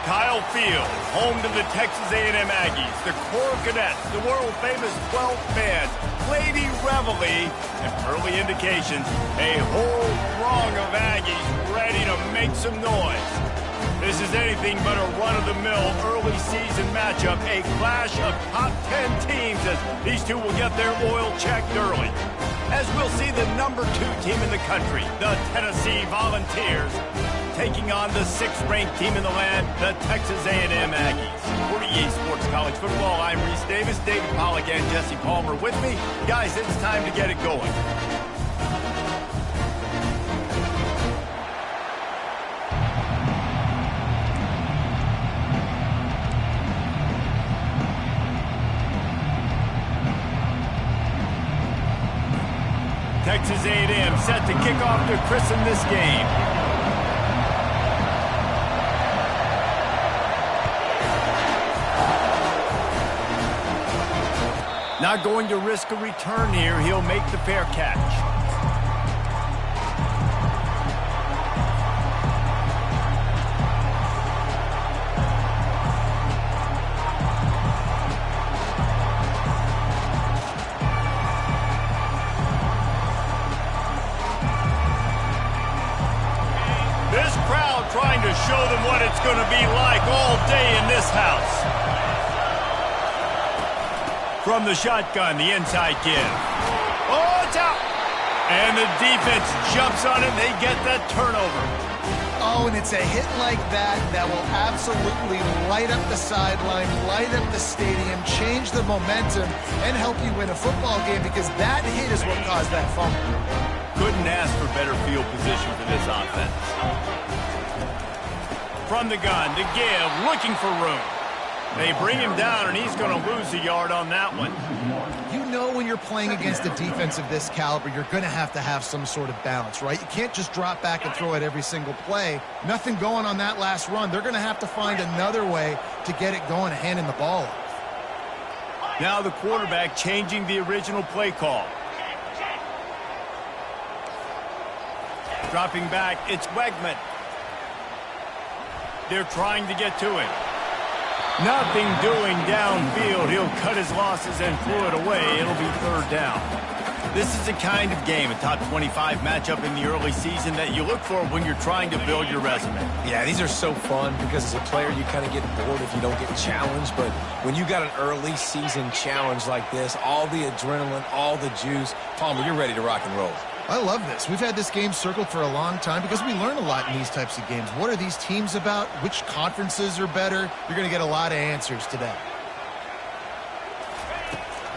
Kyle Field, home to the Texas A&M Aggies, the Corps Cadets, the world-famous 12th fans, Lady Reveille, and early indications, a whole throng of Aggies ready to make some noise. This is anything but a run-of-the-mill early season matchup, a clash of top 10 teams as these two will get their oil checked early. As we'll see the number 2 team in the country, the Tennessee Volunteers, taking on the 6th-ranked team in the land, the Texas A&M Aggies. For EA Sports College Football, I'm Reese Davis, David Pollack, and Jesse Palmer with me. Guys, it's time to get it going. Texas A&M set to kick off to christen this game. Not going to risk a return here. He'll make the fair catch. This crowd trying to show them what it's going to be like all day in this house. From the shotgun, the inside give. Oh, it's out! And the defense jumps on it, and they get that turnover. Oh, and it's a hit like that that will absolutely light up the sideline, light up the stadium, change the momentum, and help you win a football game because that hit is what caused that fumble. Couldn't ask for better field position for this offense. From the gun, to give, looking for room. They bring him down, and he's going to lose a yard on that one. You know when you're playing against a defense of this caliber, you're going to have some sort of balance, right? You can't just drop back and throw it every single play. Nothing going on that last run. They're going to have to find another way to get it going, handing the ball off. Now the quarterback changing the original play call. Dropping back, it's Wegman. They're trying to get to him. Nothing doing downfield. He'll cut his losses and throw it away. It'll be third down. This is the kind of game, a top 25 matchup in the early season that you look for when you're trying to build your resume. Yeah, these are so fun because as a player, you kind of get bored if you don't get challenged. But when you got an early season challenge like this, all the adrenaline, all the juice, Palmer, you're ready to rock and roll. I love this. We've had this game circled for a long time because we learn a lot in these types of games. What are these teams about? Which conferences are better? You're going to get a lot of answers today.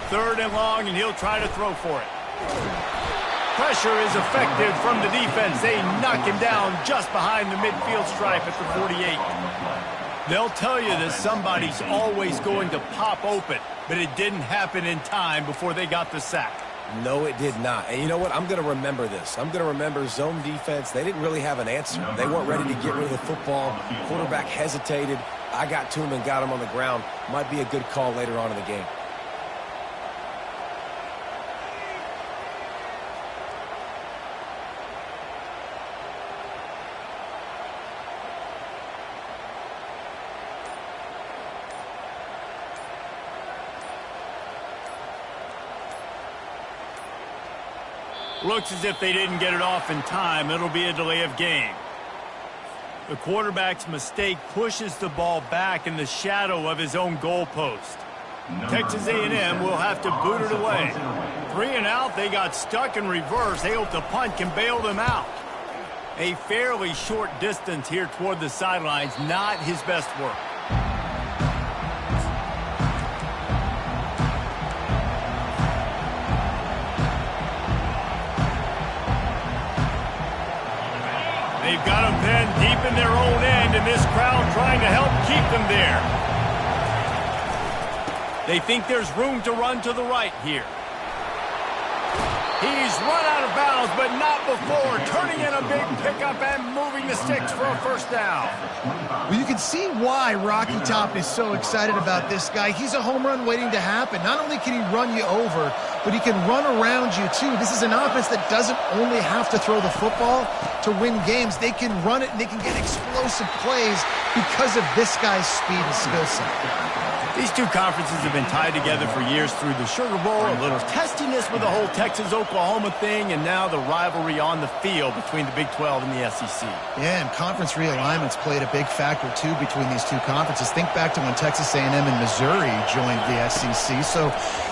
Third and long, and he'll try to throw for it. Pressure is effective from the defense. They knock him down just behind the midfield stripe at the 48. They'll tell you that somebody's always going to pop open, but it didn't happen in time before they got the sack. No, it did not. And you know what? I'm going to remember this. I'm going to remember zone defense. They didn't really have an answer. They weren't ready to get rid of the football. Quarterback hesitated. I got to him and got him on the ground. Might be a good call later on in the game. Looks as if they didn't get it off in time. It'll be a delay of game. The quarterback's mistake pushes the ball back in the shadow of his own goalpost. Texas A&M will have to boot it away. 3 and out, they got stuck in reverse. They hope the punt can bail them out. A fairly short distance here toward the sidelines, not his best work. They've got them pinned deep in their own end, and this crowd trying to help keep them there. They think there's room to run to the right here. He's run out of bounds, but not before. Turning in a big pickup and moving the sticks for a first down. Well, you can see why Rocky Top is so excited about this guy. He's a home run waiting to happen. Not only can he run you over, but he can run around you, too. This is an offense that doesn't only have to throw the football. to win games. They can run it and they can get explosive plays because of this guy's speed and skill set. These two conferences have been tied together for years through the Sugar Bowl, a little testiness with the whole Texas-Oklahoma thing, and now the rivalry on the field between the Big 12 and the SEC. Yeah, and conference realignments played a big factor, too, between these two conferences. Think back to when Texas A&M and Missouri joined the SEC. So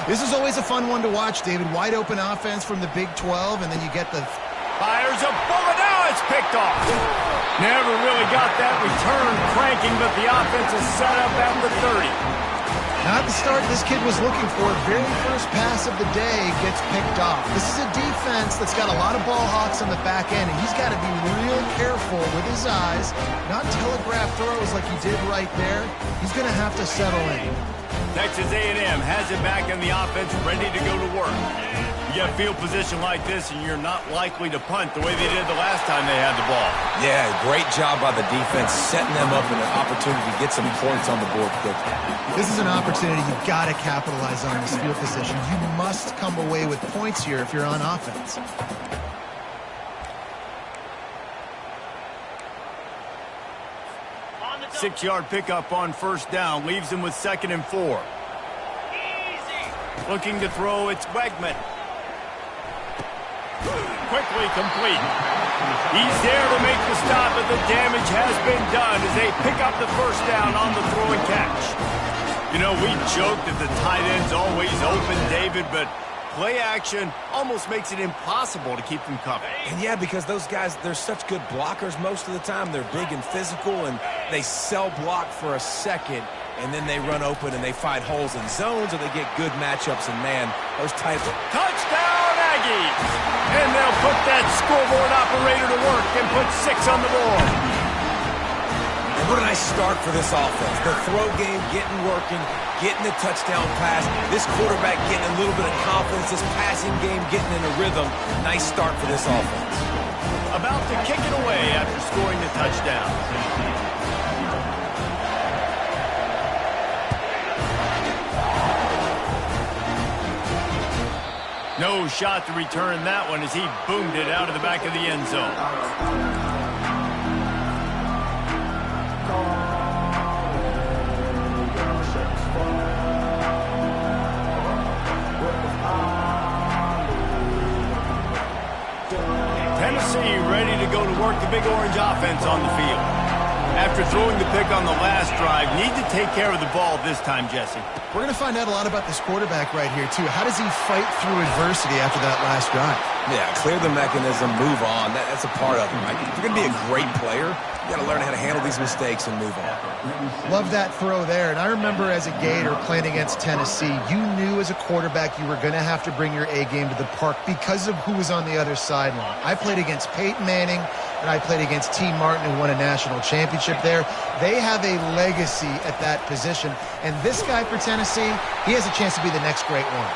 this is always a fun one to watch, David. Wide open offense from the Big 12, and then you get the... Fires a bullet. Now it's picked off. Never really got that return cranking, but the offense is set up at the 30. Not the start this kid was looking for. Very first pass of the day gets picked off. This is a defense that's got a lot of ball hawks on the back end, and he's got to be real careful with his eyes, not telegraph throws like he did right there. He's going to have to settle in. Texas A&M has it back in the offense, ready to go to work. You get field position like this, and you're not likely to punt the way they did the last time they had the ball. Yeah, great job by the defense, setting them up in an opportunity to get some points on the board quickly. This is an opportunity you've got to capitalize on this field position. You must come away with points here if you're on offense. Six-yard pickup on first down leaves him with 2nd and 4. Looking to throw, it's Wegman. Quickly complete. He's there to make the stop, but the damage has been done as they pick up the first down on the throw and catch. You know, we joked that the tight end's always open, David, but play action almost makes it impossible to keep them coming. And yeah, because those guys, they're such good blockers most of the time. They're big and physical, and they sell block for a second, and then they run open and they find holes in zones, or they get good matchups, and man, those types of... Touchdown, Aggies! And they'll put that scoreboard operator to work and put 6 on the board. And what a nice start for this offense. The throw game getting working, getting the touchdown pass. This quarterback getting a little bit of confidence. This passing game getting in a rhythm. Nice start for this offense. About to kick it away after scoring the touchdown. No shot to return that one as he boomed it out of the back of the end zone. Tennessee ready to go to work the Big Orange offense on the field. After throwing the pick on the last drive, need to take care of the ball this time, Jesse. We're going to find out a lot about this quarterback right here, too. How does he fight through adversity after that last drive? Yeah, clear the mechanism, move on. That's a part of it, right? If you're going to be a great player, you got to learn how to handle these mistakes and move on. Love that throw there. And I remember as a Gator playing against Tennessee, you knew as a quarterback you were going to have to bring your A game to the park because of who was on the other sideline. I played against Peyton Manning, and I played against T. Martin, who won a national championship there. They have a legacy at that position. And this guy for Tennessee, he has a chance to be the next great one.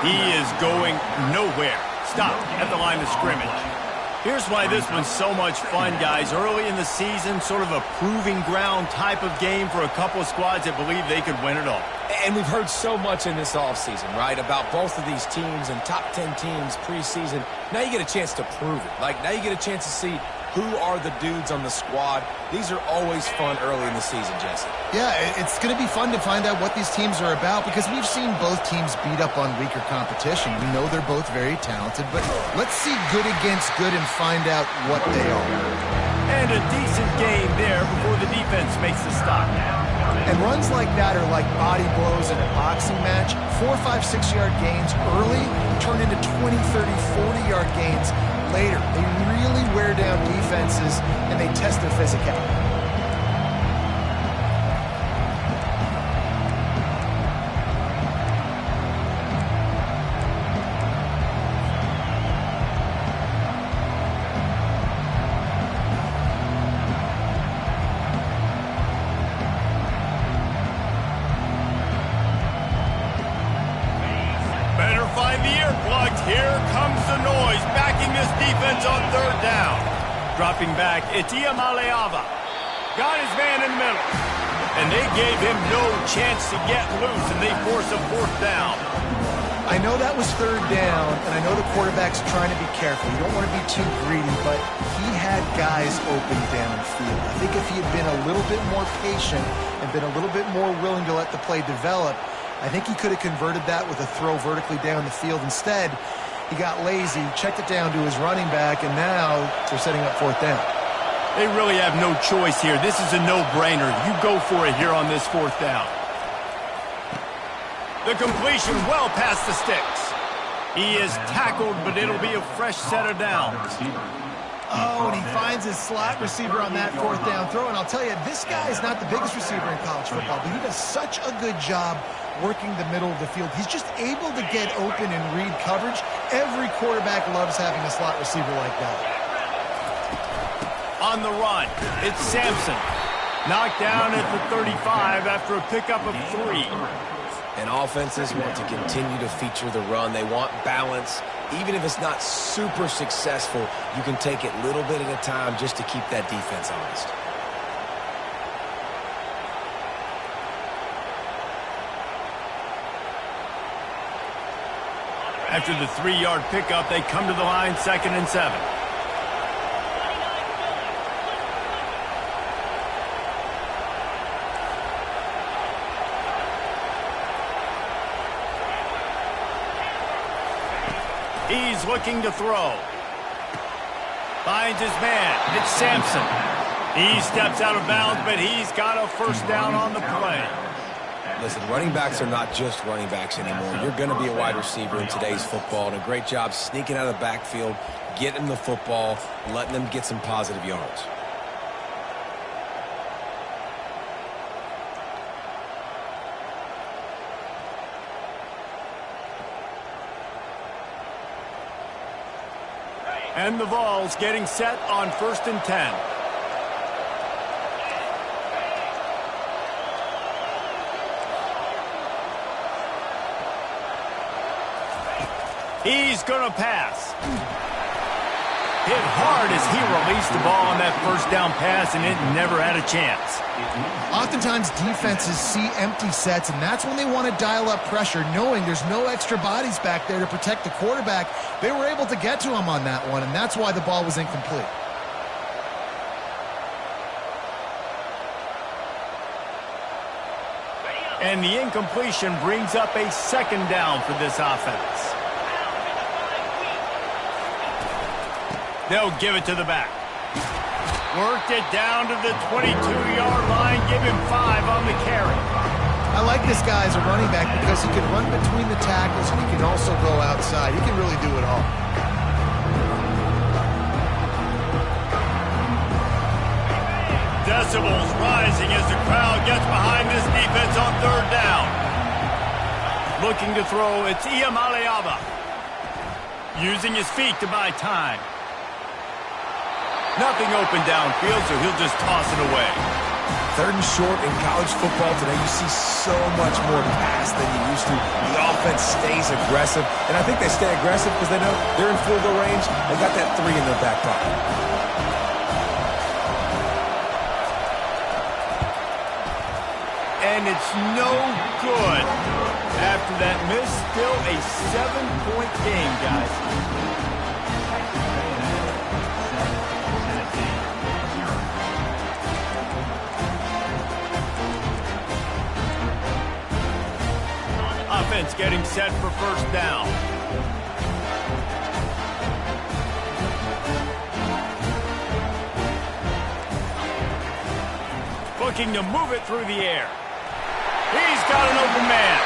He is going nowhere. Stop at the line of scrimmage. Here's why this one's so much fun, guys. Early in the season, sort of a proving ground type of game for a couple of squads that believe they could win it all. And we've heard so much in this offseason, right, about both of these teams and top 10 teams preseason. Now you get a chance to prove it. Like, now you get a chance to see who are the dudes on the squad. These are always fun early in the season, Jesse. Yeah, it's going to be fun to find out what these teams are about because we've seen both teams beat up on weaker competition. We know they're both very talented, but let's see good against good and find out what they are. And a decent game there before the defense makes the stop. And runs like that are like body blows in a boxing match. 4, 5, 6-yard gains early turn into 20, 30, 40-yard gains later. They really wear down defenses, and they test their physicality. Here comes the noise, backing this defense on 3rd down. Dropping back, it's Iamaleava. Got his man in the middle. And they gave him no chance to get loose, and they force a 4th down. I know that was third down, and I know the quarterback's trying to be careful. You don't want to be too greedy, but he had guys open downfield. I think if he had been a little bit more patient and been a little bit more willing to let the play develop, I think he could have converted that with a throw vertically down the field. Instead, he got lazy, checked it down to his running back, and now they're setting up fourth down. They really have no choice here. This is a no-brainer. You go for it here on this fourth down. The completion well past the sticks. He is tackled, but it'll be a fresh set of downs. Oh, and he finds his slot receiver on that fourth down throw. And I'll tell you, this guy is not the biggest receiver in college football, but he does such a good job working the middle of the field. He's just able to get open and read coverage. Every quarterback loves having a slot receiver like that. On the run, it's Sampson. Knocked down at the 35 after a pickup of 3. And offenses want to continue to feature the run. They want balance. Even if it's not super successful, you can take it little bit at a time just to keep that defense honest. After the 3-yard pickup, they come to the line, 2nd and 7. He's looking to throw. Finds his man. It's Sampson. He steps out of bounds, but he's got a first down on the play. Listen, running backs are not just running backs anymore. You're going to be a wide receiver in today's football, and a great job sneaking out of the backfield, getting the football, and letting them get some positive yards. And the Vols getting set on 1st and 10. He's going to pass. Hit hard as he released the ball on that first down pass, and it never had a chance. Oftentimes, defenses see empty sets, and that's when they want to dial up pressure, knowing there's no extra bodies back there to protect the quarterback. They were able to get to him on that one, and that's why the ball was incomplete. And the incompletion brings up a 2nd down for this offense. They'll give it to the back. Worked it down to the 22-yard line. Give him 5 on the carry. I like this guy as a running back because he can run between the tackles and he can also go outside. He can really do it all. Decibels rising as the crowd gets behind this defense on 3rd down. Looking to throw, it's Iamaleava. Using his feet to buy time. Nothing open downfield, so he'll just toss it away. 3rd and short in college football today, you see so much more pass than you used to. The offense stays aggressive, and I think they stay aggressive because they know they're in field goal range and got that 3 in their back pocket. And it's no good. After that miss, still a 7-point game, guys. Offense getting set for 1st down. Looking to move it through the air. He's got an open man.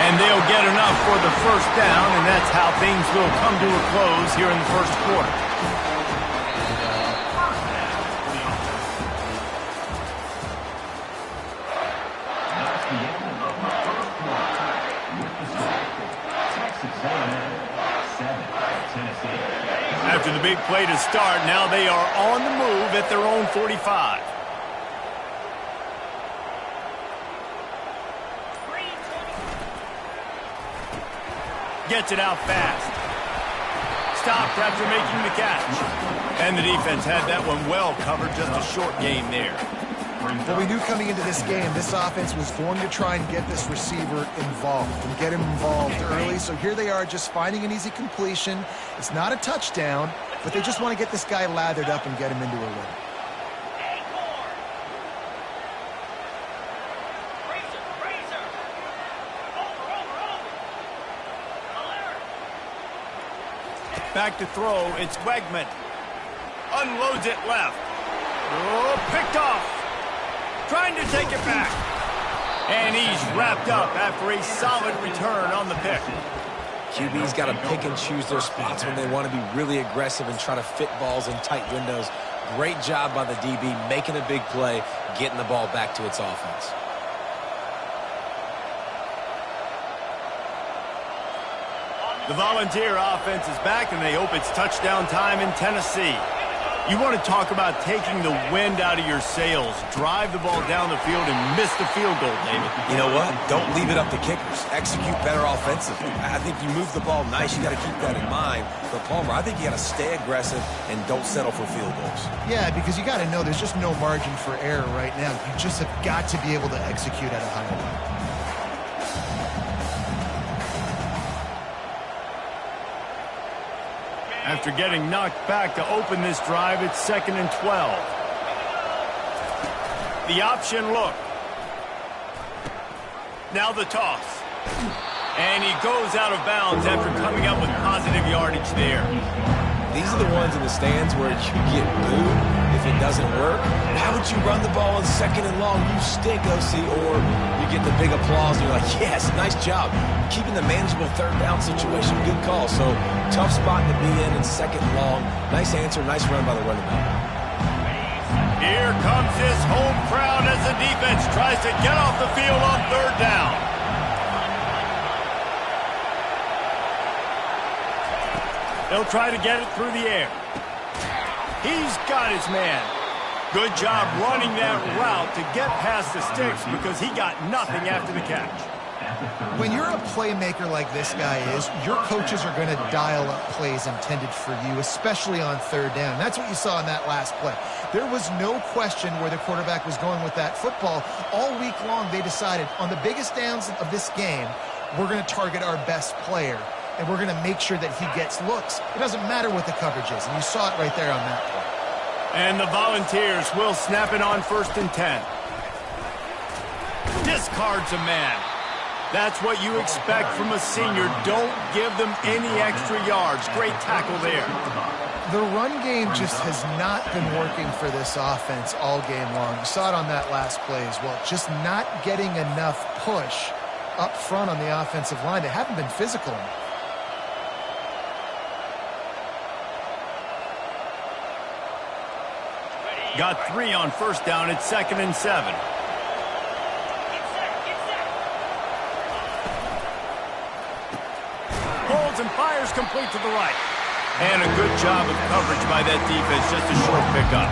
And they'll get enough for the 1st down, and that's how things will come to a close here in the 1st quarter. After the big play to start, now they are on the move at their own 45. Gets it out fast. Stopped after making the catch. And the defense had that one well covered, just a short gain there. Well, we knew coming into this game, this offense was going to try and get this receiver involved and get him involved early. So here they are just finding an easy completion. It's not a touchdown, but they just want to get this guy lathered up and get him into a rhythm. Back to throw, it's Wegman. Unloads it left. Oh, picked off. Trying to take it back. And he's wrapped up after a solid return on the pick. QB's got to pick and choose their spots when they want to be really aggressive and try to fit balls in tight windows. Great job by the DB making a big play, getting the ball back to its offense. The Volunteer offense is back, and they hope it's touchdown time in Tennessee. You want to talk about taking the wind out of your sails. Drive the ball down the field and miss the field goal, David. You know what? Don't leave it up to kickers. Execute better offensively. I think you move the ball nice. You got to keep that in mind. But, Palmer, I think you got to stay aggressive and don't settle for field goals. Yeah, because you got to know there's just no margin for error right now. You just have got to be able to execute at a high level. After getting knocked back to open this drive, it's 2nd and 12. The option look. Now the toss. And he goes out of bounds after coming up with positive yardage there. These are the ones in the stands where you get booed if it doesn't work. Why would you run the ball on 2nd and long? You stink, OC. Or you get the big applause and you're like, yes, nice job. Keeping the manageable 3rd down situation, good call. So tough spot to be in 2nd and long. Nice answer, nice run by the running back. Here comes this home crowd as the defense tries to get off the field on 3rd down. They'll try to get it through the air. He's got his man. Good job running that route to get past the sticks because he got nothing after the catch. When you're a playmaker like this guy is, your coaches are going to dial up plays intended for you, especially on 3rd down. That's what you saw in that last play. There was no question where the quarterback was going with that football. All week long, they decided on the biggest downs of this game, we're going to target our best player, and we're going to make sure that he gets looks. It doesn't matter what the coverage is, and you saw it right there on that play. And the Volunteers will snap it on 1st and 10. Discards a man. That's what you expect from a senior. Don't give them any extra yards. Great tackle there. The run game just has not been working for this offense all game long. You saw it on that last play as well. Just not getting enough push up front on the offensive line. They haven't been physical enough. Got 3 on 1st down. It's 2nd and 7. Holds and fires complete to the right. And a good job of coverage by that defense. Just a short pickup.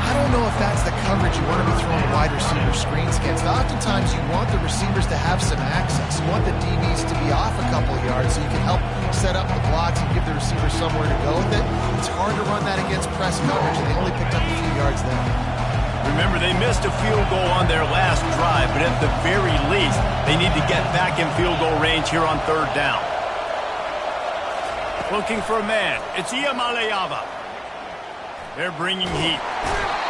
I don't know if that's the coverage you want to be throwing wide receiver screens against. Oftentimes you want the receivers to have some access. You want the DBs to be off a couple of yards so you can help set up the blocks and give the receiver somewhere to go with it. It's hard to run that against press coverage, and they only picked up a few yards there. Remember, they missed a field goal on their last drive, but at the very least, they need to get back in field goal range here on 3rd down. Looking for a man. It's Iamaleava. They're bringing heat.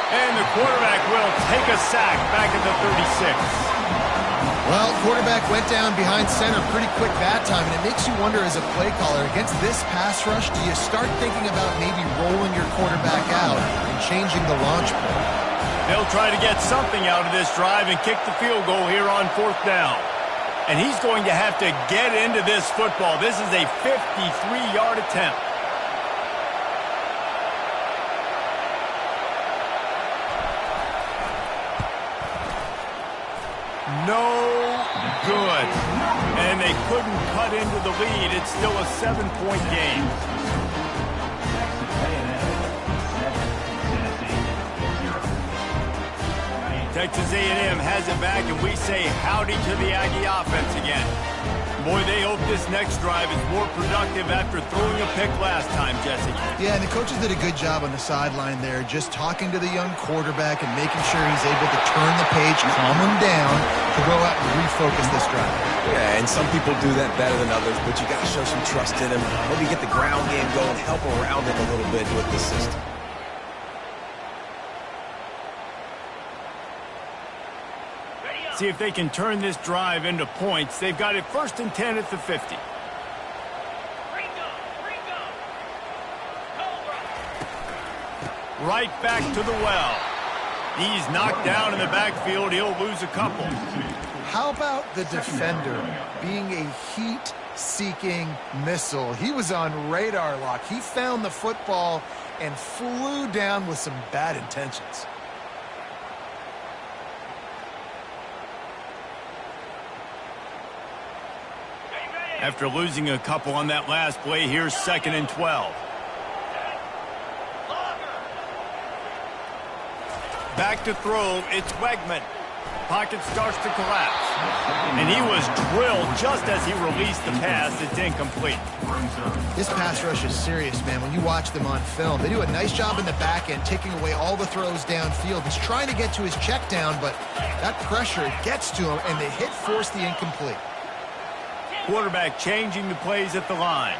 And the quarterback will take a sack back at the 36. Well, quarterback went down behind center pretty quick that time, and it makes you wonder as a play caller, against this pass rush, do you start thinking about maybe rolling your quarterback out and changing the launch point? They'll try to get something out of this drive and kick the field goal here on 4th down. And he's going to have to get into this football. This is a 53-yard attempt. No good. And they couldn't cut into the lead. It's still a 7-point game. Texas A&M has it back, and we say howdy to the Aggie offense again. boy, they hope this next drive is more productive after throwing a pick last time, Jesse. Yeah, and the coaches did a good job on the sideline there, just talking to the young quarterback and making sure he's able to turn the page, calm him down, to go out and refocus this drive. Yeah, and some people do that better than others, but you got to show some trust in him. Maybe get the ground game going, help around him a little bit with the system. See if they can turn this drive into points. They've got it 1st and 10 at the 50. Right back to the well. He's knocked down in the backfield. He'll lose a couple. How about the defender being a heat-seeking missile? He was on radar lock. He found the football and flew down with some bad intentions. After losing a couple on that last play, here's 2nd and 12. Back to throw, it's Wegman. Pocket starts to collapse. And he was drilled just as he released the pass. It's incomplete. This pass rush is serious, man. When you watch them on film, they do a nice job in the back end, taking away all the throws downfield. He's trying to get to his check down, but that pressure gets to him, and the hit forced the incomplete. Quarterback changing the plays at the line.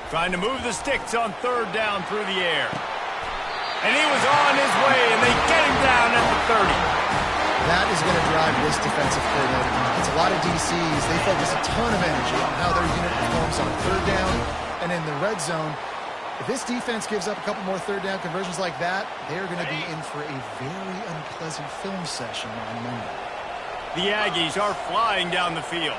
Trying to move the sticks on 3rd down through the air. And he was on his way, and they get him down at the 30. That is going to drive this defensive coordinator. It's a lot of DCs. They focus a ton of energy on how their unit performs on 3rd down and in the red zone. If this defense gives up a couple more 3rd down conversions like that, they're going to be in for a very unpleasant film session on Monday. The Aggies are flying down the field.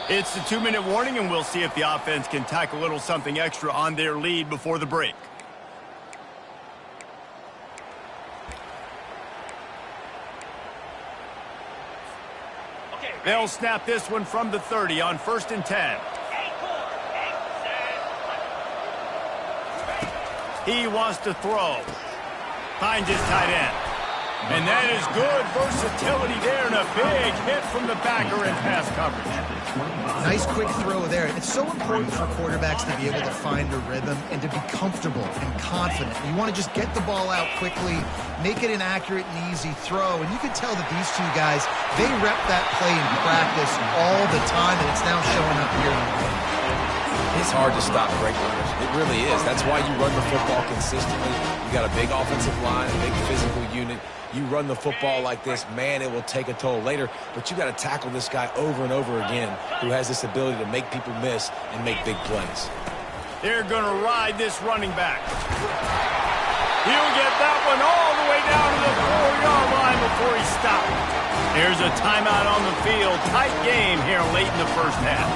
It's the 2-minute warning, and we'll see if the offense can tack a little something extra on their lead before the break. They'll snap this one from the 30 on 1st and 10. He wants to throw. Finds his tight end. And that is good versatility there, and a big hit from the backer in pass coverage. Nice quick throw there. It's so important for quarterbacks to be able to find a rhythm and to be comfortable and confident. You want to just get the ball out quickly, make it an accurate and easy throw. And you can tell that these two guys, they rep that play in practice all the time, and it's now showing up here on the field. It's hard to stop great runners. It really is. That's why you run the football consistently. You got a big offensive line, a big physical unit. You run the football like this, man, it will take a toll later. But you got to tackle this guy over and over again who has this ability to make people miss and make big plays. They're going to ride this running back. He'll get that one all the way down to the 4-yard line before he stopped. There's a timeout on the field. Tight game here late in the 1st half.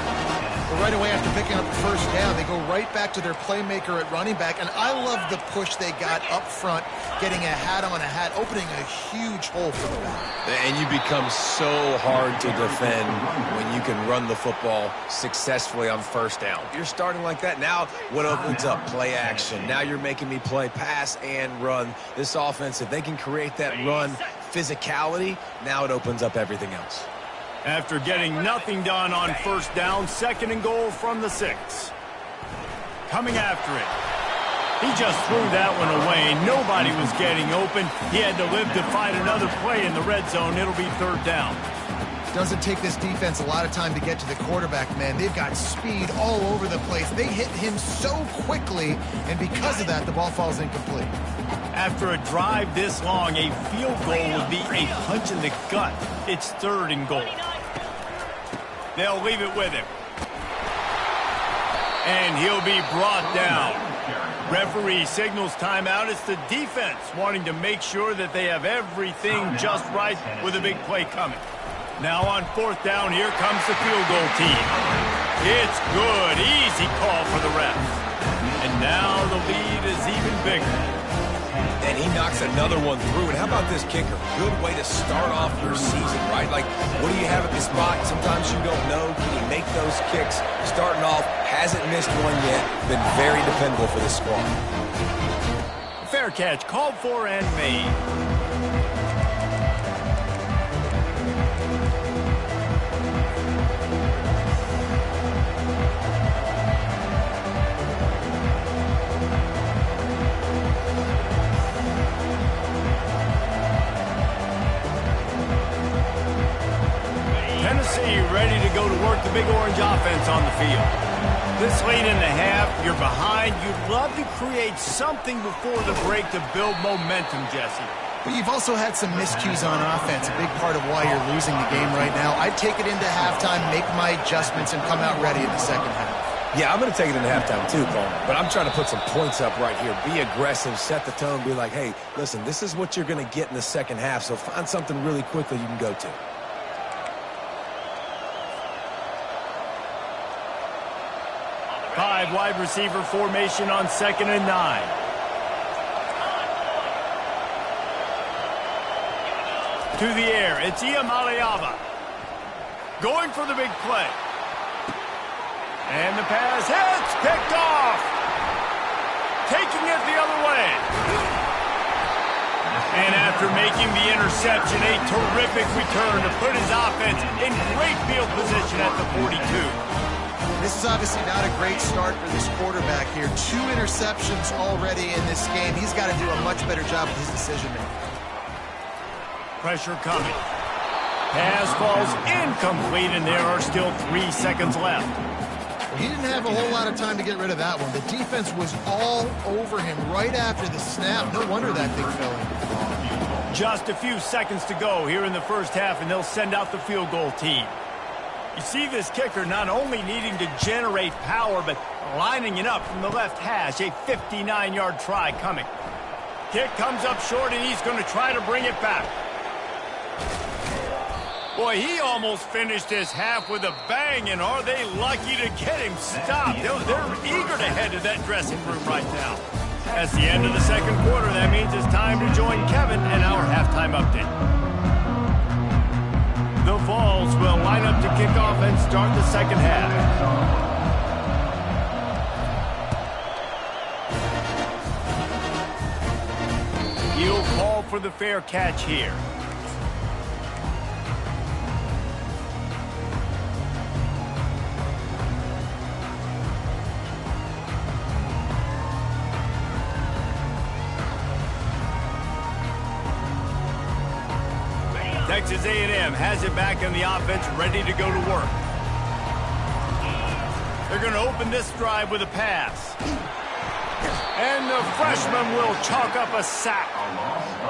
But right away after picking up the 1st down, they go right back to their playmaker at running back. And I love the push they got up front, getting a hat on a hat, opening a huge hole for the back. And you become so hard to defend when you can run the football successfully on 1st down. You're starting like that. Now what opens up? Play action. Now you're making me play pass and run. This offense, if they can create that run physicality, now it opens up everything else. After getting nothing done on 1st down, 2nd and goal from the 6. Coming after it. He just threw that one away. Nobody was getting open. He had to live to fight another play in the red zone. It'll be 3rd down. Doesn't take this defense a lot of time to get to the quarterback, man. They've got speed all over the place. They hit him so quickly, and because of that, the ball falls incomplete. After a drive this long, a field goal would be a punch in the gut. It's 3rd and goal. They'll leave it with him. And he'll be brought down. Referee signals timeout. It's the defense wanting to make sure that they have everything just right with a big play coming. Now on 4th down, here comes the field goal team. It's good. Easy call for the refs. And now the lead is even bigger. And and he knocks another one through. And how about this kicker? Good way to start off your season, right? Like, what do you have at the spot? Sometimes you don't know. Can he make those kicks? Starting off, hasn't missed one yet. Been very dependable for this squad. Fair catch, called for and made. Tennessee ready to go to work the big orange offense on the field. This late in the half, you're behind. You'd love to create something before the break to build momentum, Jesse. But you've also had some miscues on offense, a big part of why you're losing the game right now. I'd take it into halftime, make my adjustments, and come out ready in the second half. Yeah, I'm going to take it into halftime too, Paul. But I'm trying to put some points up right here. Be aggressive, set the tone, be like, hey, listen, this is what you're going to get in the second half, so find something really quickly you can go to. Five wide receiver formation on 2nd and 9. To the air, it's Iamaleava. Going for the big play. And the pass hits, picked off. Taking it the other way. And after making the interception, a terrific return to put his offense in great field position at the 42. This is obviously not a great start for this quarterback here. 2 interceptions already in this game. He's got to do a much better job with his decision-making. Pressure coming. Pass falls incomplete, and there are still 3 seconds left. Well, he didn't have a whole lot of time to get rid of that one. The defense was all over him right after the snap. No wonder that thing fell in. Just a few seconds to go here in the first half, and they'll send out the field goal team. You see this kicker not only needing to generate power, but lining it up from the left hash. A 59-yard try coming. Kick comes up short, and he's going to try to bring it back. Boy, he almost finished his half with a bang, and are they lucky to get him stopped? They're eager to head to that dressing room right now. That's the end of the second quarter. That means it's time to join Kevin and our halftime update. The Vols will line up to kick off and start the second half. He'll call for the fair catch here. Texas A&M has it back in the offense, ready to go to work. They're going to open this drive with a pass. And the freshman will chalk up a sack.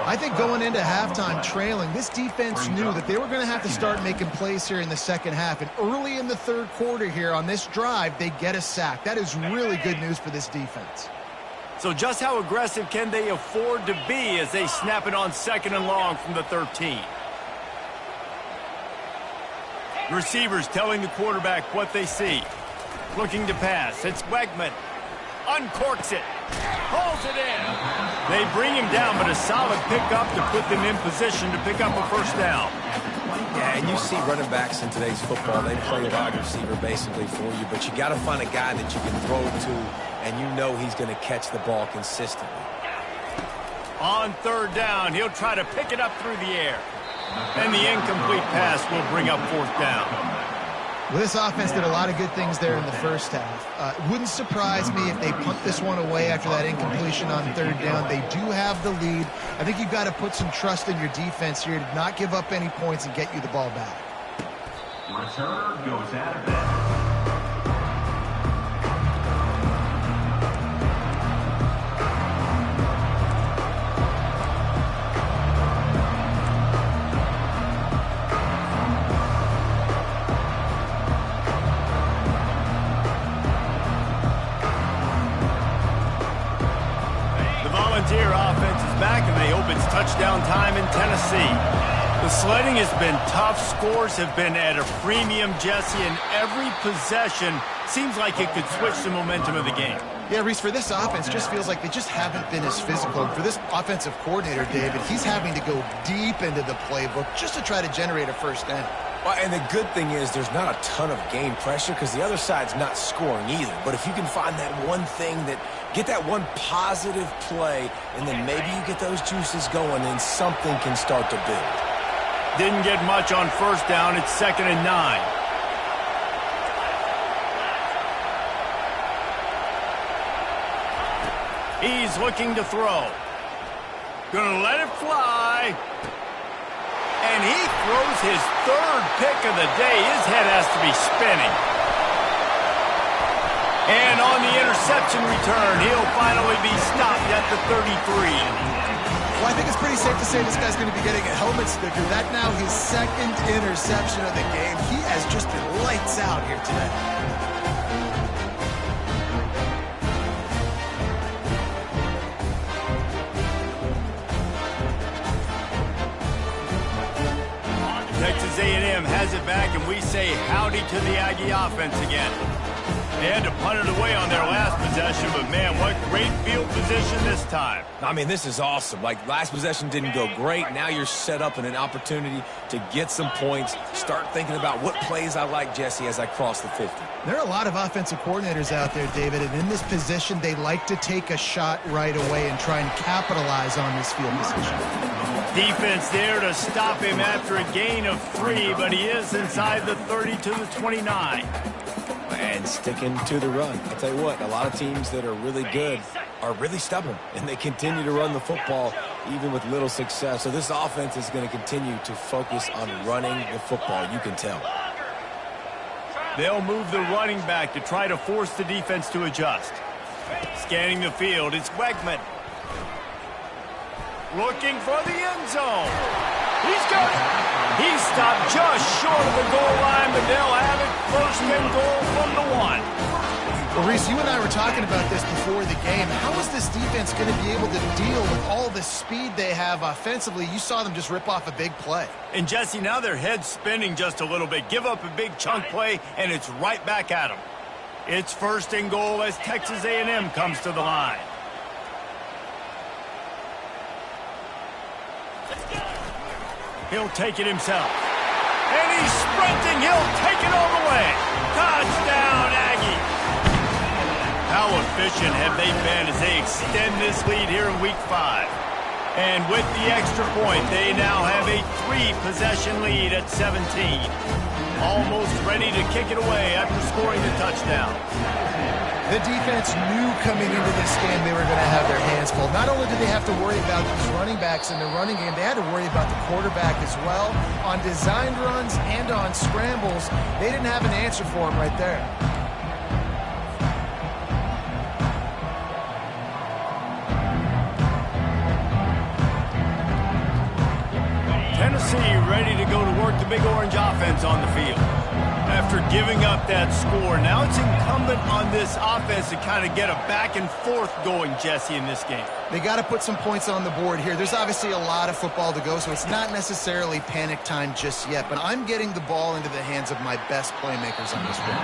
I think going into halftime trailing, this defense knew that they were going to have to start making plays here in the second half. And early in the third quarter here on this drive, they get a sack. That is really good news for this defense. So just how aggressive can they afford to be as they snap it on 2nd and long from the 13? Receivers telling the quarterback what they see. Looking to pass. It's Wegman. Uncorks it. Pulls it in. They bring him down, but a solid pickup to put them in position to pick up a first down. Yeah, and you see running backs in today's football, they play a wide receiver basically for you, but you got to find a guy that you can throw to, and you know he's going to catch the ball consistently. On 3rd down, he'll try to pick it up through the air. And the incomplete pass will bring up 4th down. Well, this offense did a lot of good things there in the first half. It wouldn't surprise me if they punt this one away after that incompletion on 3rd down. They do have the lead. I think you've got to put some trust in your defense here to not give up any points and get you the ball back. Return goes out of bounds. Volunteer offense is back, and they hope it's touchdown time in Tennessee. The sledding has been tough. Scores have been at a premium, Jesse, and every possession seems like it could switch the momentum of the game. Yeah, Reese, for this offense, just feels like they just haven't been as physical. And for this offensive coordinator, David, he's having to go deep into the playbook just to try to generate a first down. Well, and the good thing is there's not a ton of game pressure because the other side's not scoring either. But if you can find that one thing get that one positive play, and then maybe you get those juices going, then something can start to build. Didn't get much on first down. It's 2nd and 9. He's looking to throw. Gonna let it fly. And he throws his 3rd pick of the day. His head has to be spinning. And on the interception return, he'll finally be stopped at the 33. Well, I think it's pretty safe to say this guy's going to be getting a helmet sticker. That now his 2nd interception of the game. He has just been lights out here today. Texas A&M has it back, and we say howdy to the Aggie offense again. They had to punt it away on their last possession, but man, what great field position this time. I mean, this is awesome. Like, last possession didn't go great. Now you're set up in an opportunity to get some points. Start thinking about what plays I like, Jesse, as I cross the 50. There are a lot of offensive coordinators out there, David, and in this position, they like to take a shot right away and try and capitalize on this field position. Defense there to stop him after a gain of 3, but he is inside the 30 to the 29. And sticking to the run. I'll tell you what, a lot of teams that are really good are really stubborn, and they continue to run the football even with little success. So this offense is going to continue to focus on running the football, you can tell. They'll move the running back to try to force the defense to adjust. Scanning the field, it's Wegman. Looking for the end zone. He's got it. He's stopped just short of the goal line, but they'll have it 1st and goal from the 1. Well, Reese, you and I were talking about this before the game. How is this defense going to be able to deal with all the speed they have offensively? You saw them just rip off a big play. And, Jesse, now their head's spinning just a little bit. Give up a big chunk play, and it's right back at them. It's 1st and goal as Texas A&M comes to the line. He'll take it himself. And he's sprinting. He'll take it all the way. Touchdown, Aggie. How efficient have they been as they extend this lead here in Week 5? And with the extra point, they now have a 3-possession lead at 17. Almost ready to kick it away after scoring the touchdown. The defense knew coming into this game they were going to have their hands full. Not only did they have to worry about these running backs in the running game, they had to worry about the quarterback as well. On designed runs and on scrambles, they didn't have an answer for him right there. Tennessee ready to go to work the Big Orange offense on the field. After giving up that score, now it's incumbent on this offense to kind of get a back and forth going, Jesse, in this game. They got to put some points on the board here. There's obviously a lot of football to go, so it's not necessarily panic time just yet, but I'm getting the ball into the hands of my best playmakers on this one.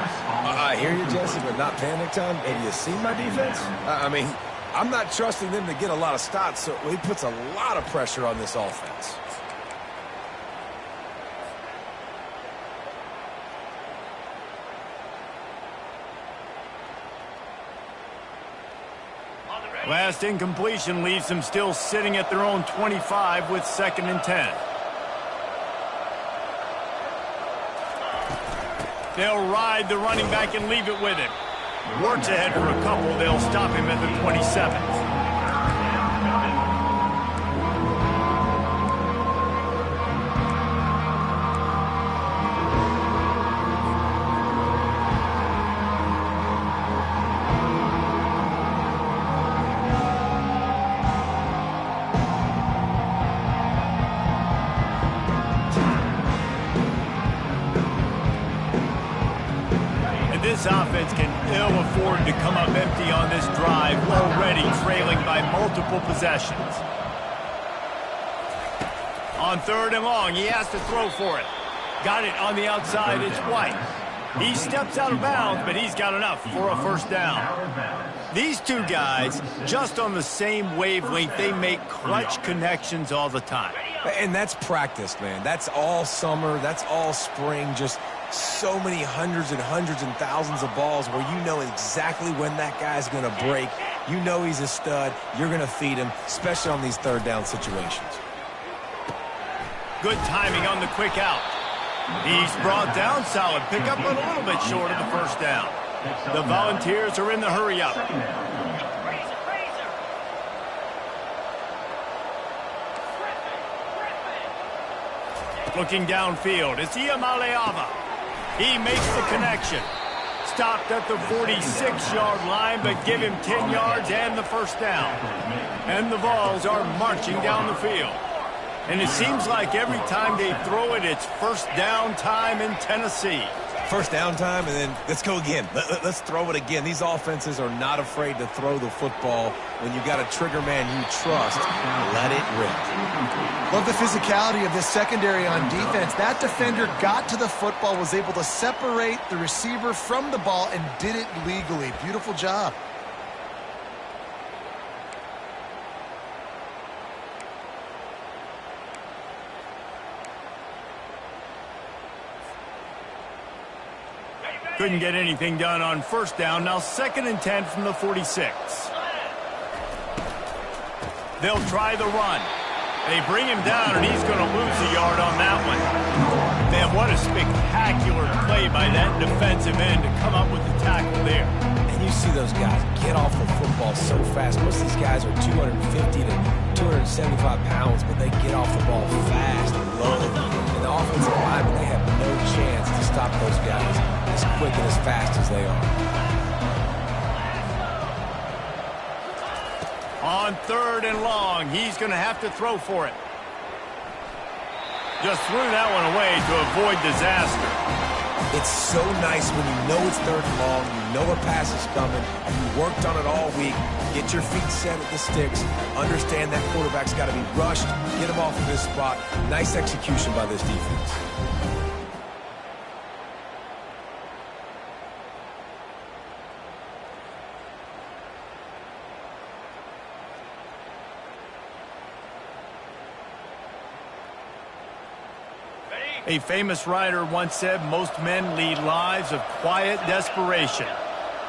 I hear you, Jesse, but not panic time. Have you seen my defense? I mean, I'm not trusting them to get a lot of stops, so he puts a lot of pressure on this offense. Last incompletion leaves them still sitting at their own 25 with 2nd and 10. They'll ride the running back and leave it with him. Works ahead for a couple. They'll stop him at the 27. This offense can ill afford to come up empty on this drive, already trailing by multiple possessions. On 3rd and long, he has to throw for it. Got it on the outside, it's White. He steps out of bounds, but he's got enough for a first down. These two guys, just on the same wavelength, they make clutch connections all the time. And that's practice, man. That's all summer. That's all spring. Just so many hundreds and thousands of balls where you know exactly when that guy's going to break. You know he's a stud. You're going to feed him, especially on these third down situations. Good timing on the quick out. He's brought down solid. Pick up a little bit short of the first down. The Volunteers are in the hurry up. Looking downfield, it's Iamaleava. He makes the connection. Stopped at the 46-yard line, but give him 10 yards and the first down. And the Vols are marching down the field. And it seems like every time they throw it, it's first down time in Tennessee. First down time, and then let's go again. Let's throw it again. These offenses are not afraid to throw the football. When you got a trigger man you trust, let it rip. Love the physicality of this secondary on defense. That defender got to the football, was able to separate the receiver from the ball, and did it legally. Beautiful job. Couldn't get anything done on first down. Now 2nd and 10 from the 46. They'll try the run. They bring him down, and he's going to lose a yard on that one. Man, what a spectacular play by that defensive end to come up with the tackle there. And you see those guys get off the football so fast. Most of these guys are 250 to 275 pounds, but they get off the ball fast and low. And the offensive linemen, they have no chance to stop those guys as quick and as fast as they are. On 3rd and long, he's going to have to throw for it. Just threw that one away to avoid disaster. It's so nice when you know it's 3rd and long, you know a pass is coming, you worked on it all week, get your feet set at the sticks, understand that quarterback's got to be rushed, get him off of his spot. Nice execution by this defense. A famous writer once said, most men lead lives of quiet desperation.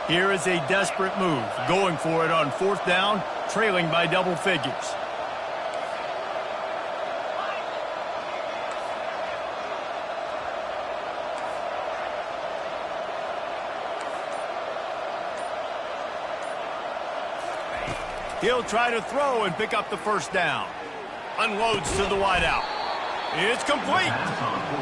Here is a desperate move, going for it on 4th down, trailing by double figures. He'll try to throw and pick up the first down. Unloads to the wideout. It's complete.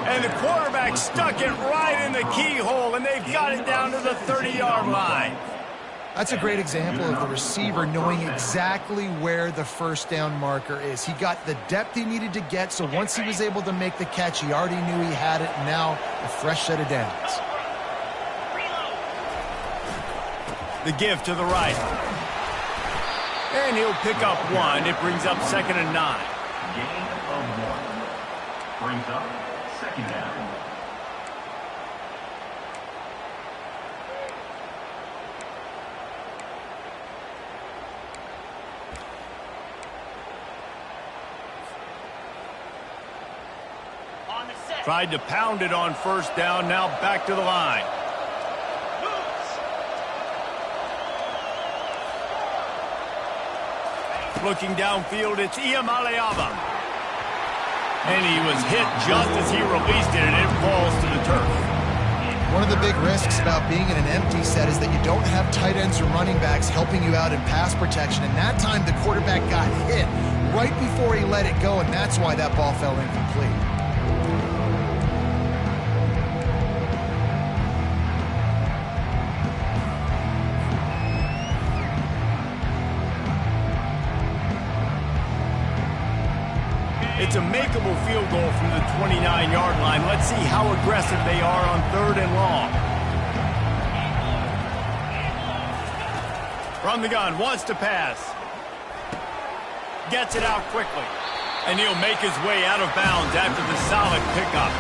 And the quarterback stuck it right in the keyhole, and they've got it down to the 30-yard line. That's a great example of the receiver knowing exactly where the first down marker is. He got the depth he needed to get, so once he was able to make the catch, he already knew he had it, and now a fresh set of downs. The give to the right. And he'll pick up one. It brings up 2nd and 9. Gain of 1. Brings up 2nd down. Tried to pound it on first down, now back to the line. Looking downfield, it's Iamaleava. And he was hit just as he released it, and it falls to the turf. One of the big risks about being in an empty set is that you don't have tight ends or running backs helping you out in pass protection. And that time, the quarterback got hit right before he let it go, and that's why that ball fell incomplete. It's a makeable field goal from the 29-yard line. Let's see how aggressive they are on 3rd and long. From the gun, wants to pass. Gets it out quickly. And he'll make his way out of bounds after the solid pickup.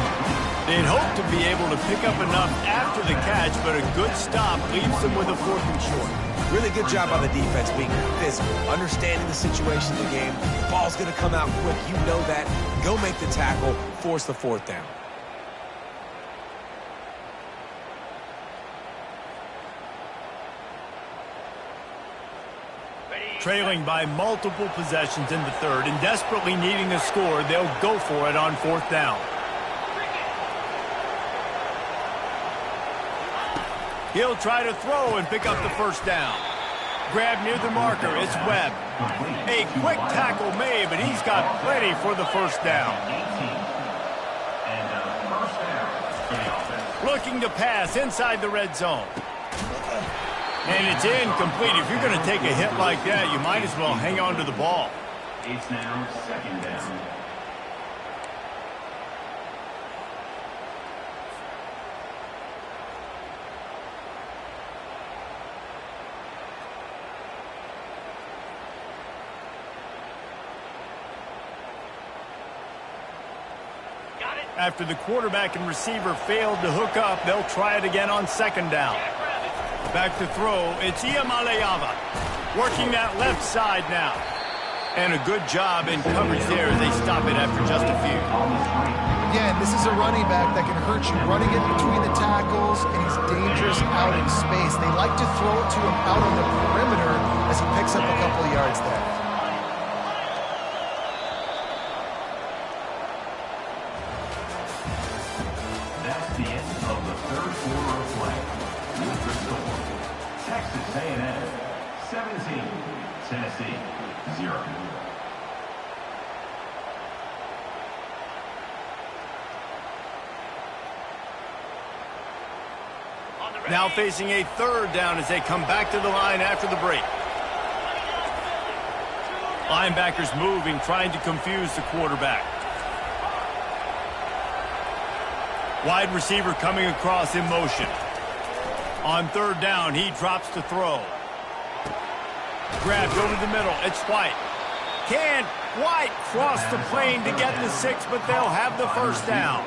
They'd hope to be able to pick up enough after the catch, but a good stop leaves them with a 4th and short. Really good job by the defense being physical, understanding the situation of the game. The ball's going to come out quick. You know that. Go make the tackle, force the 4th down. Trailing by multiple possessions in the 3rd and desperately needing a score, they'll go for it on 4th down. He'll try to throw and pick up the 1st down. Grab near the marker, it's Webb. A quick tackle made, but he's got plenty for the 1st down. Looking to pass inside the red zone. And it's incomplete. If you're going to take a hit like that, you might as well hang on to the ball. It's now 2nd down. After the quarterback and receiver failed to hook up, they'll try it again on 2nd down. Back to throw, it's Iamaleava. Working that left side now. And a good job in coverage there as they stop it after just a few. Again, this is a running back that can hurt you running it between the tackles, and he's dangerous out in space. They like to throw it to him out on the perimeter as he picks up a couple of yards there. That's the end of the 3rd quarter of play. With the score, Texas A&M 17, Tennessee 0. Now facing a 3rd down as they come back to the line after the break. Linebackers moving, trying to confuse the quarterback. Wide receiver coming across in motion. On 3rd down, he drops to throw. Grabbed over the middle. It's White. Can White cross the plane to get the 6, but they'll have the 1st down.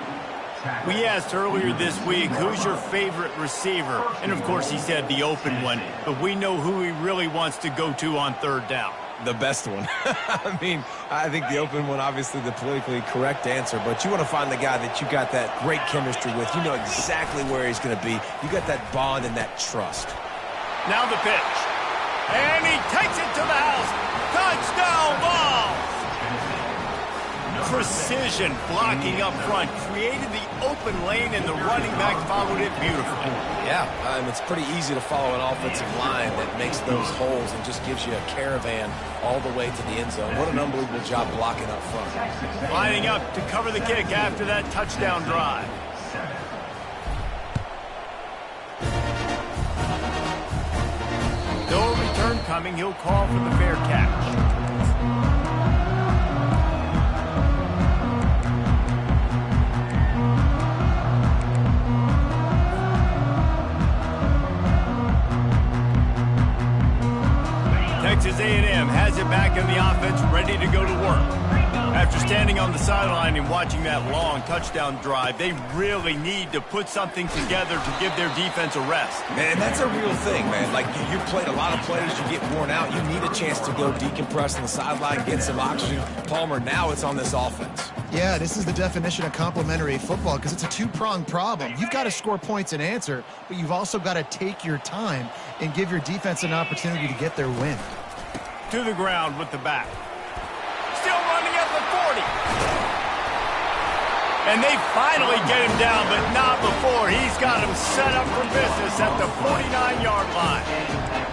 We asked earlier this week, who's your favorite receiver? And, of course, he said the open one. But we know who he really wants to go to on 3rd down. The best one. I mean, I think the open one, obviously the politically correct answer, but you want to find the guy that you got that great chemistry with. You know exactly where he's going to be. You got that bond and that trust. Now the pitch. And he takes it to the house. Touchdown ball. Precision blocking up front. Created the open lane, and the running back followed it beautifully. Yeah, it's pretty easy to follow an offensive line that makes those holes and just gives you a caravan all the way to the end zone. What an unbelievable job blocking up front. Lining up to cover the kick after that touchdown drive. No return coming. He'll call for the fair catch. Texas A&M has it back in the offense, ready to go to work. After standing on the sideline and watching that long touchdown drive, they really need to put something together to give their defense a rest. And that's a real thing, man. Like, you played a lot of plays, you get worn out, you need a chance to go decompress on the sideline, get some oxygen. Palmer, now it's on this offense. Yeah, this is the definition of complementary football because it's a two-pronged problem. You've got to score points and answer, but you've also got to take your time and give your defense an opportunity to get their win. To the ground with the back. Still running at the 40. And they finally get him down, but not before. He's got him set up for business at the 49-yard line.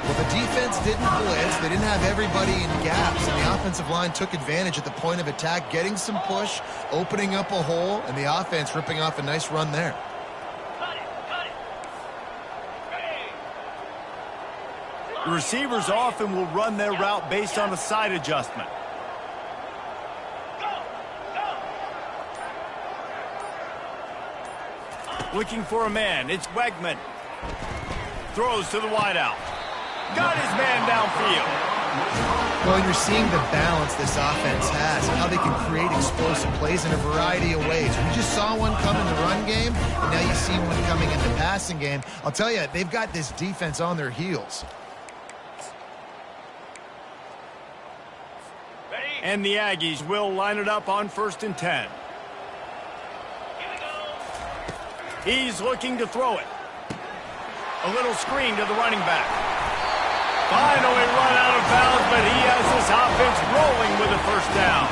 Well, the defense didn't blitz. They didn't have everybody in gaps, and the offensive line took advantage at the point of attack, getting some push, opening up a hole, and the offense ripping off a nice run there. The receivers often will run their route based on a side adjustment. Looking for a man. It's Wegman. Throws to the wideout. Got his man downfield. Well, you're seeing the balance this offense has and how they can create explosive plays in a variety of ways. We just saw one come in the run game, and now you see one coming in the passing game. I'll tell you, they've got this defense on their heels. And the Aggies will line it up on 1st and 10. He's looking to throw it. A little screen to the running back. Finally run out of bounds, but he has this offense rolling with a 1st down.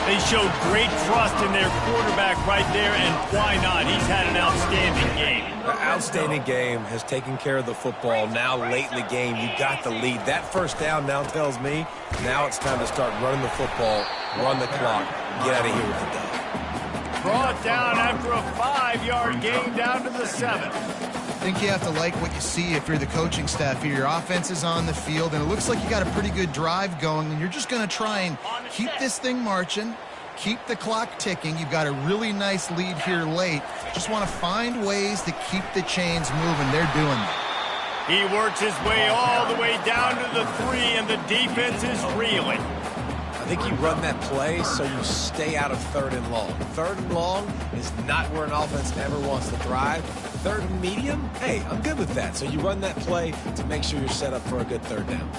They showed great trust in their quarterback right there, and why not? He's had an outstanding game. The outstanding game has taken care of the football. Now late in the game, you got the lead. That 1st down now tells me now it's time to start running the football, run the clock, get out of here with the dub. Brought down after a 5-yard gain down to the 7. I think you have to like what you see if you're the coaching staff here. Your offense is on the field, and it looks like you got a pretty good drive going, and you're just going to try and keep this thing marching, keep the clock ticking. You've got a really nice lead here late. Just want to find ways to keep the chains moving. They're doing that. He works his way all the way down to the 3, and the defense is reeling. I think you run that play so you stay out of 3rd and long. 3rd and long is not where an offense ever wants to thrive. 3rd and medium, hey, I'm good with that. So you run that play to make sure you're set up for a good 3rd down.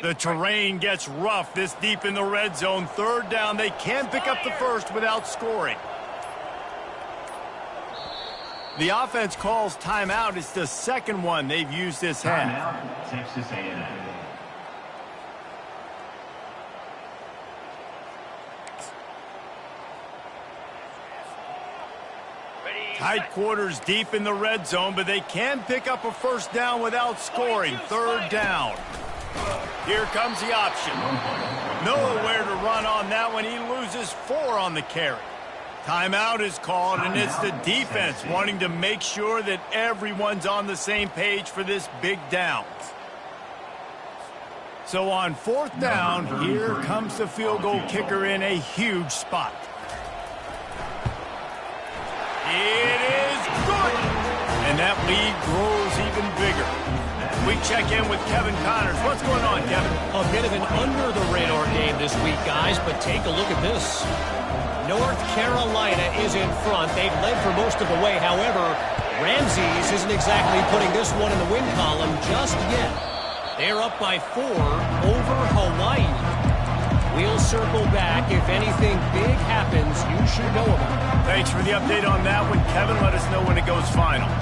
The terrain gets rough this deep in the red zone. 3rd down. They can pick up the 1st without scoring. The offense calls timeout. It's the 2nd one they've used this half. Timeout, Texas A&M. Tight quarters deep in the red zone, but they can pick up a 1st down without scoring. 3rd down. Here comes the option. Nowhere to run on that one. He loses 4 on the carry. Timeout is called, and it's the defense wanting to make sure that everyone's on the same page for this big down. So on 4th down, here comes the field goal kicker in a huge spot. It is good! And that lead grows even bigger. We check in with Kevin Connors. What's going on, Kevin? A bit of an under-the-radar game this week, guys, but take a look at this. North Carolina is in front. They've led for most of the way. However, Ramses isn't exactly putting this one in the win column just yet. They're up by 4 over Hawaii. We'll circle back. If anything big happens, you should know about it. Thanks for the update on that one, Kevin. Let us know when it goes final.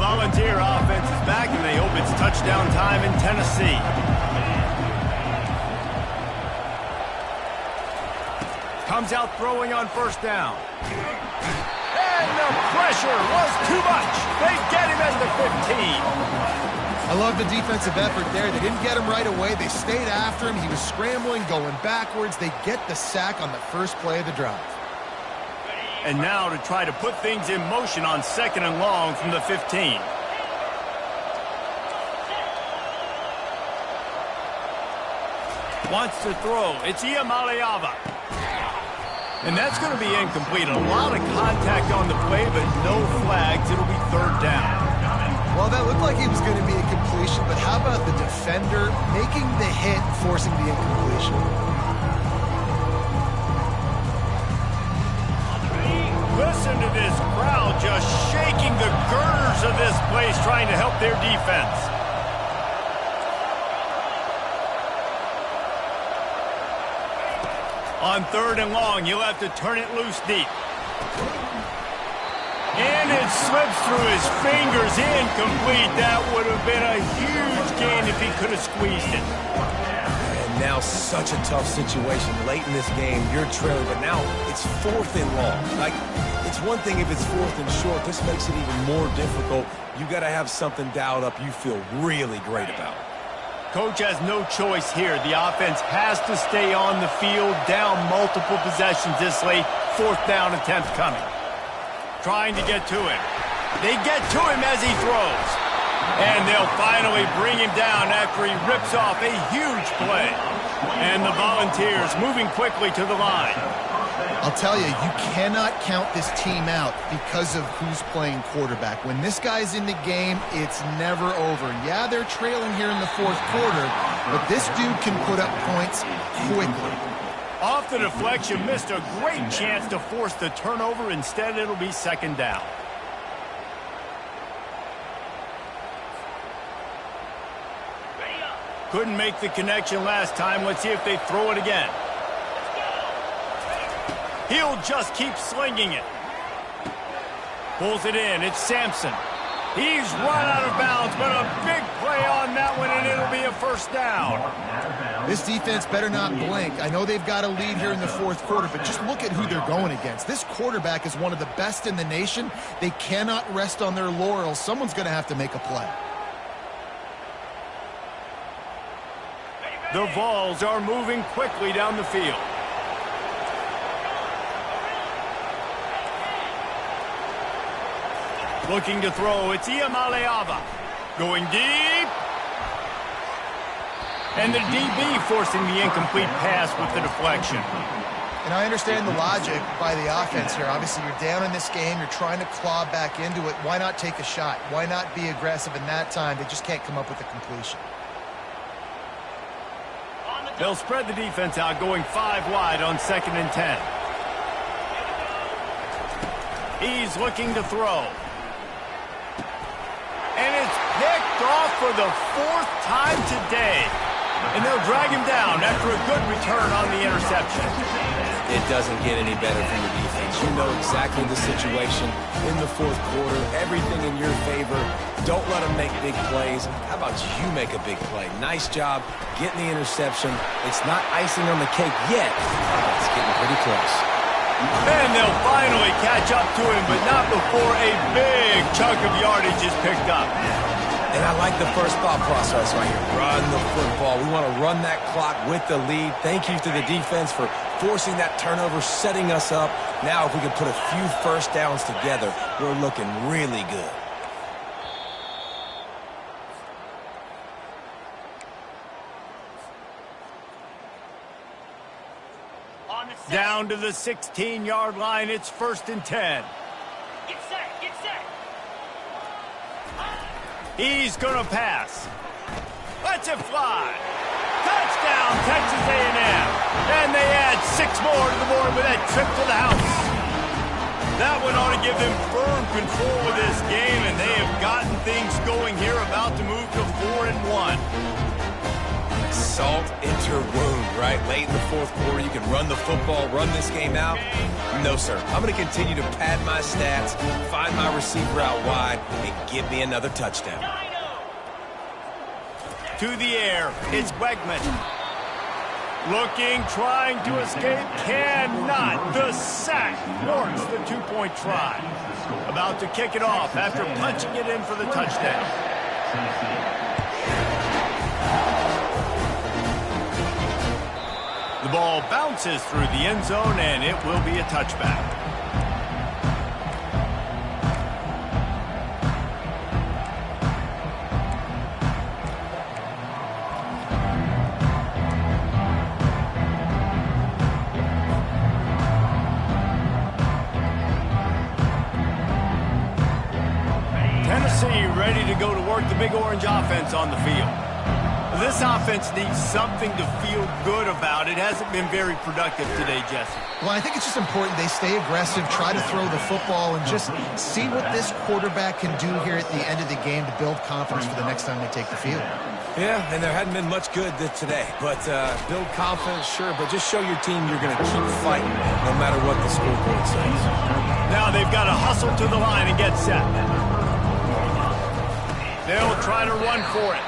Volunteer offense is back, and they hope it's touchdown time in Tennessee. Comes out throwing on 1st down. And the pressure was too much. They get him at the 15. I love the defensive effort there. They didn't get him right away. They stayed after him. He was scrambling, going backwards. They get the sack on the first play of the drive. And now to try to put things in motion on 2nd and long from the 15. Wants to throw. It's Iamaleava. And that's going to be incomplete. A lot of contact on the play, but no flags. It'll be 3rd down. Well, that looked like it was going to be a completion, but how about the defender making the hit, forcing the incompletion? Listen to this crowd just shaking the girders of this place, trying to help their defense. On 3rd and long, you'll have to turn it loose deep. And it slips through his fingers, incomplete. That would have been a huge gain if he could have squeezed it. And now such a tough situation late in this game. You're trailing, but now it's 4th and long. Like, it's one thing if it's 4th and short. This makes it even more difficult. You got to have something dialed up you feel really great about. Coach has no choice here. The offense has to stay on the field, down multiple possessions this late. 4th down attempt coming. Trying to get to him. They get to him as he throws. And they'll finally bring him down after he rips off a huge play. And the Volunteers moving quickly to the line. I'll tell you, you cannot count this team out because of who's playing quarterback. When this guy's in the game, it's never over. Yeah, they're trailing here in the 4th quarter, but this dude can put up points quickly. Off the deflection, missed a great chance to force the turnover. Instead, it'll be 2nd down. Couldn't make the connection last time. Let's see if they throw it again. He'll just keep slinging it. Pulls it in. It's Sampson. He's run out of bounds, but a big play on that one, and it'll be a 1st down. This defense better not blink. I know they've got a lead here in the 4th quarter, but just look at who they're going against. This quarterback is one of the best in the nation. They cannot rest on their laurels. Someone's going to have to make a play. The Vols are moving quickly down the field. Looking to throw, it's Iamaleava. Going deep. And the DB forcing the incomplete pass with the deflection. And I understand the logic by the offense here. Obviously, you're down in this game. You're trying to claw back into it. Why not take a shot? Why not be aggressive in that time? They just can't come up with a completion. They'll spread the defense out, going 5 wide on 2nd and 10. He's looking to throw. And it's picked off for the 4th time today. And they'll drag him down after a good return on the interception. It doesn't get any better from the defense. You know exactly the situation in the 4th quarter. Everything in your favor. Don't let them make big plays. How about you make a big play? Nice job getting the interception. It's not icing on the cake yet, but it's getting pretty close. And they'll finally catch up to him, but not before a big chunk of yardage is picked up. And I like the first thought process right here. Run the football. We want to run that clock with the lead. Thank you to the defense for forcing that turnover, setting us up. Now if we can put a few 1st downs together, we're looking really good. Down to the 16-yard line. It's 1st and 10. Get set, get set. He's going to pass. Lets it fly. Touchdown, Texas A&M. And they add 6 more to the board with that trip to the house. That one ought to give them firm control of this game, and they have gotten things going here, about to move to 4 and 1. Salt into wound, right? Late in the 4th quarter, you can run the football, run this game out. No, sir. I'm going to continue to pad my stats, find my receiver out wide, and give me another touchdown. To the air, it's Wegman. Looking, trying to escape, cannot. The sack thwarts the 2-point try. About to kick it off after punching it in for the touchdown. The ball bounces through the end zone, and it will be a touchback. Tennessee ready to go to work the Big Orange offense on the field. This offense needs something to feel good about. It hasn't been very productive today, Jesse. Well, I think it's just important they stay aggressive, try to throw the football, and just see what this quarterback can do here at the end of the game to build confidence for the next time they take the field. Yeah, and there hadn't been much good today. But build confidence, sure, but just show your team you're going to keep fighting no matter what the scoreboard says. Now they've got to hustle to the line and get set. They'll try to run for it.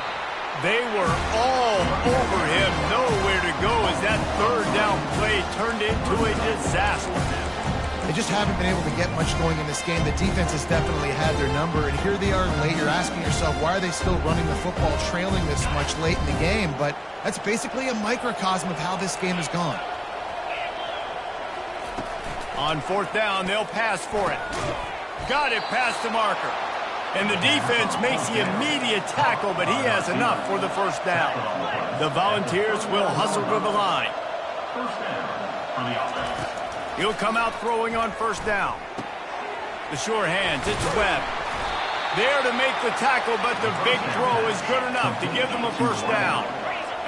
They were all over him, nowhere to go as that 3rd down play turned into a disaster. They just haven't been able to get much going in this game. The defense has definitely had their number, and here they are late. You're asking yourself, why are they still running the football trailing this much late in the game? But that's basically a microcosm of how this game has gone. On fourth down, they'll pass for it. Got it past the marker. And the defense makes the immediate tackle, but he has enough for the first down. The Volunteers will hustle to the line. First down on the offense. He'll come out throwing on first down. The sure hands, it's Webb. There to make the tackle, but the big throw is good enough to give them a first down.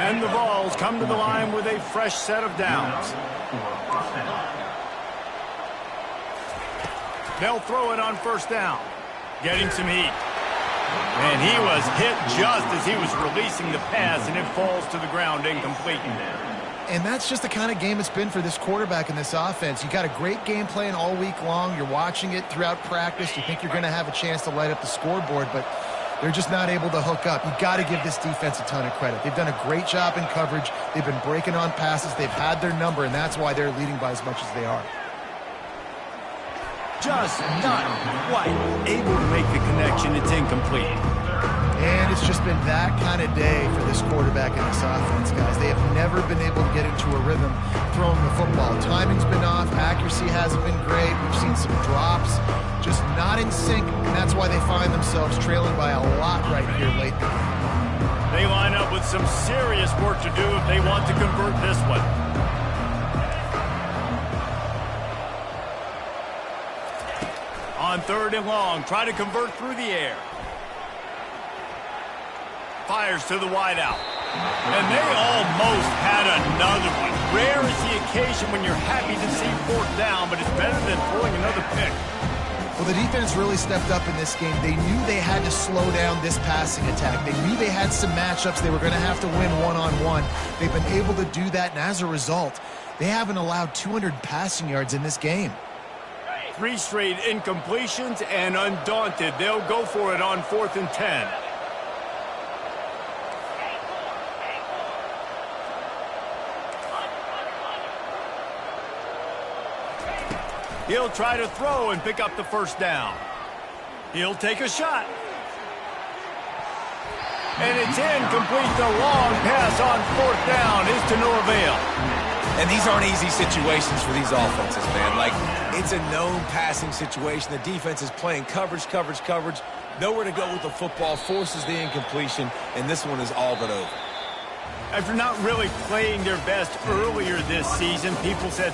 And the Vols come to the line with a fresh set of downs. They'll throw it on first down. Getting some heat. And he was hit just as he was releasing the pass, and it falls to the ground incomplete. And that's just the kind of game it's been for this quarterback in this offense. You got a great game plan all week long. You're watching it throughout practice. You think you're going to have a chance to light up the scoreboard, but they're just not able to hook up. You got to give this defense a ton of credit. They've done a great job in coverage. They've been breaking on passes. They've had their number, and that's why they're leading by as much as they are. Just not quite able to make the connection. It's incomplete. And it's just been that kind of day for this quarterback and this offense, guys. They have never been able to get into a rhythm throwing the football. Timing's been off. Accuracy hasn't been great. We've seen some drops. Just not in sync, and that's why they find themselves trailing by a lot right here late. They line up with some serious work to do if they want to convert this one. On third and long, try to convert through the air. Fires to the wideout. And they almost had another one. Rare is the occasion when you're happy to see fourth down, but it's better than throwing another pick. Well, the defense really stepped up in this game. They knew they had to slow down this passing attack. They knew they had some matchups they were going to have to win one-on-one. They've been able to do that, and as a result, they haven't allowed 200 passing yards in this game. 3 straight incompletions, and undaunted, they'll go for it on 4th and 10. He'll try to throw and pick up the first down. He'll take a shot. And it's incomplete. The long pass on 4th down is to no avail. And these aren't easy situations for these offenses, man. Like, it's a known passing situation. The defense is playing coverage. Nowhere to go with the football, forces the incompletion, and this one is all but over. After not really playing their best earlier this season, people said,